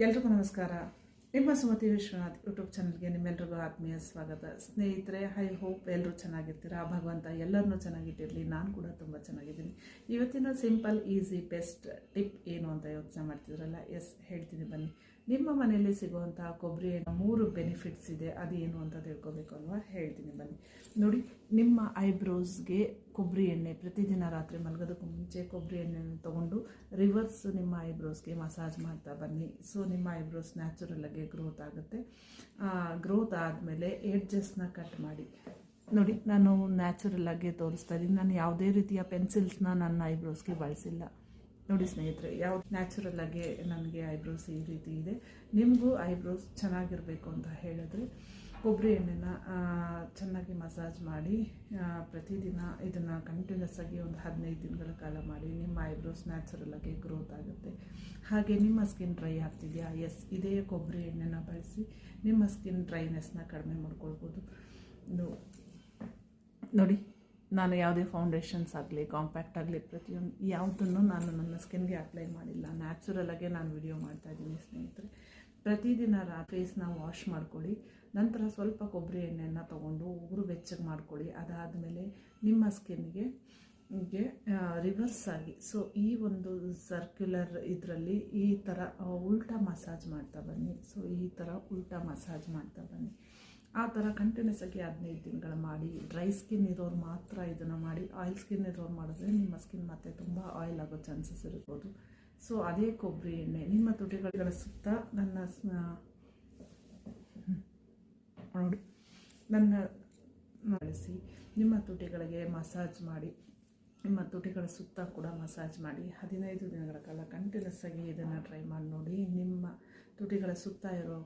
ಎಲ್ರಿಗೂ ನಮಸ್ಕಾರ. ನಿಮ್ಮ ಸುಮತಿ ವಿಶ್ವನಾಥ್ ಯೂಟ್ಯೂಬ್ ಚಾನಲ್ಗೆ ನಿಮ್ಮೆಲ್ರಿಗೂ ಆತ್ಮೀಯ ಸ್ವಾಗತ. ಸ್ನೇಹಿತರೆ, ಐ ಹೋಪ್ ಎಲ್ಲರೂ ಚೆನ್ನಾಗಿರ್ತೀರಾ. ಭಗವಂತ ಎಲ್ಲರನ್ನೂ ಚೆನ್ನಾಗಿಟ್ಟಿರಲಿ. ನಾನು ಕೂಡ ತುಂಬ ಚೆನ್ನಾಗಿದ್ದೀನಿ. ಇವತ್ತಿನ ಸಿಂಪಲ್ ಈಸಿ ಬೆಸ್ಟ್ ಟಿಪ್ ಏನು ಅಂತ ಯೋಚನೆ ಮಾಡ್ತಿದ್ರಲ್ಲ, ಹೇಳ್ತೀನಿ ಬನ್ನಿ. ನಿಮ್ಮ ಮನೆಯಲ್ಲಿ ಸಿಗುವಂಥ ಕೊಬ್ಬರಿ ಎಣ್ಣೆ 3 ಬೆನಿಫಿಟ್ಸ್ ಇದೆ. ಅದೇನು ಅಂತ ತಿಳ್ಕೊಬೇಕು ಅಲ್ವಾ? ಹೇಳ್ತೀನಿ ಬನ್ನಿ. ನೋಡಿ, ನಿಮ್ಮ ಐಬ್ರೋಸ್ಗೆ ಕೊಬ್ಬರಿ ಎಣ್ಣೆ ಪ್ರತಿದಿನ ರಾತ್ರಿ ಮಲಗೋದಕ್ಕೂ ಮುಂಚೆ ಕೊಬ್ಬರಿ ಎಣ್ಣೆನ ತೊಗೊಂಡು ರಿವರ್ಸ್ ನಿಮ್ಮ ಐಬ್ರೋಸ್ಗೆ ಮಸಾಜ್ ಮಾಡ್ತಾ ಬನ್ನಿ. ಸೊ ನಿಮ್ಮ ಐಬ್ರೋಸ್ ನ್ಯಾಚುರಲಾಗಿ ಗ್ರೋತ್ ಆಗುತ್ತೆ. ಗ್ರೋತ್ ಆದಮೇಲೆ ಎಡ್ಜಸ್ನ ಕಟ್ ಮಾಡಿ. ನೋಡಿ, ನಾನು ನ್ಯಾಚುರಲಾಗಿ ತೋರಿಸ್ತಾ ಇದ್ದೀನಿ. ನಾನು ಯಾವುದೇ ರೀತಿಯ ಪೆನ್ಸಿಲ್ಸ್ನ ನನ್ನ ಐಬ್ರೋಸ್ಗೆ ಬಳಸಿಲ್ಲ. ನೋಡಿ ಸ್ನೇಹಿತರೆ, ಯಾವ್ದು ನ್ಯಾಚುರಲಾಗಿ ನನಗೆ ಐಬ್ರೋಸ್ ಈ ರೀತಿ ಇದೆ. ನಿಮಗೂ ಐಬ್ರೋಸ್ ಚೆನ್ನಾಗಿರಬೇಕು ಅಂತ ಹೇಳಿದ್ರೆ ಕೊಬ್ಬರಿ ಎಣ್ಣೆನ ಚೆನ್ನಾಗಿ ಮಸಾಜ್ ಮಾಡಿ ಪ್ರತಿದಿನ ಇದನ್ನು ಕಂಟಿನ್ಯೂಸ್ ಆಗಿ ಒಂದು 15 ದಿನಗಳ ಕಾಲ ಮಾಡಿ. ನಿಮ್ಮ ಐಬ್ರೋಸ್ ನ್ಯಾಚುರಲಾಗಿ ಗ್ರೋತ್ ಆಗುತ್ತೆ. ಹಾಗೆ ನಿಮ್ಮ ಸ್ಕಿನ್ ಡ್ರೈ ಆಗ್ತಿದೆಯಾ? ಇದೇ ಕೊಬ್ಬರಿ ಎಣ್ಣೆನ ಬಳಸಿ ನಿಮ್ಮ ಸ್ಕಿನ್ ಡ್ರೈನೆಸ್ನ ಕಡಿಮೆ ಮಾಡ್ಕೊಳ್ಬೋದು. ನೋಡಿ, ನಾನು ಯಾವುದೇ ಫೌಂಡೇಶನ್ಸ್ ಆಗಲಿ ಕಾಂಪ್ಯಾಕ್ಟ್ ಆಗಲಿ ಪ್ರತಿಯೊಂದು ಯಾವುದನ್ನು ನಾನು ನನ್ನ ಸ್ಕಿನ್ಗೆ ಅಪ್ಲೈ ಮಾಡಿಲ್ಲ. ನ್ಯಾಚುರಲಾಗೆ ನಾನು ವಿಡಿಯೋ ಮಾಡ್ತಾಯಿದ್ದೀನಿ ಸ್ನೇಹಿತರೆ. ಪ್ರತಿದಿನ ಫೇಸ್ನ ವಾಶ್ ಮಾಡ್ಕೊಳ್ಳಿ. ನಂತರ ಸ್ವಲ್ಪ ಕೊಬ್ಬರಿ ಎಣ್ಣೆಯನ್ನು ತೊಗೊಂಡು ಉಗುರು ಬೆಚ್ಚಗೆ ಮಾಡ್ಕೊಳ್ಳಿ. ಅದಾದಮೇಲೆ ನಿಮ್ಮ ಸ್ಕಿನ್ಗೆ ರಿವರ್ಸ್ ಆಗಿ, ಸೊ ಈ ಒಂದು ಸರ್ಕ್ಯುಲರ್ ಇದರಲ್ಲಿ ಈ ಥರ ಉಲ್ಟಾ ಮಸಾಜ್ ಮಾಡ್ತಾ ಬನ್ನಿ. ಸೊ ಈ ಥರ ಉಲ್ಟಾ ಮಸಾಜ್ ಮಾಡ್ತಾ ಬನ್ನಿ. ಆ ಥರ ಕಂಟಿನ್ಯೂಸ್ ಆಗಿ 15 ದಿನಗಳು ಮಾಡಿ. ಡ್ರೈ ಸ್ಕಿನ್ ಇರೋರು ಮಾತ್ರ ಇದನ್ನು ಮಾಡಿ. ಆಯಿಲ್ ಸ್ಕಿನ್ ಇರೋರು ಮಾಡಿದ್ರೆ ನಿಮ್ಮ ಸ್ಕಿನ್ ಮತ್ತೆ ತುಂಬ ಆಯಿಲ್ ಆಗೋ ಚಾನ್ಸಸ್ ಇರ್ಬೋದು. ಸೊ ಅದೇ ಕೊಬ್ಬರಿ ಎಣ್ಣೆ ನಿಮ್ಮ ತುಟಿಗಳ ಸುತ್ತ ನನ್ನ ಬಳಸಿ ನಿಮ್ಮ ತುಟಿಗಳಿಗೆ ಮಸಾಜ್ ಮಾಡಿ. ನಿಮ್ಮ ತುಟಿಗಳ ಸುತ್ತ ಕೂಡ ಮಸಾಜ್ ಮಾಡಿ 15 ದಿನಗಳ ಕಾಲ ಕಂಟಿನ್ಯೂಸ್ ಆಗಿ ಇದನ್ನು ಟ್ರೈ ಮಾಡಿ ನೋಡಿ. ನಿಮ್ಮ ತುಟಿಗಳ ಸುತ್ತ ಇರೋ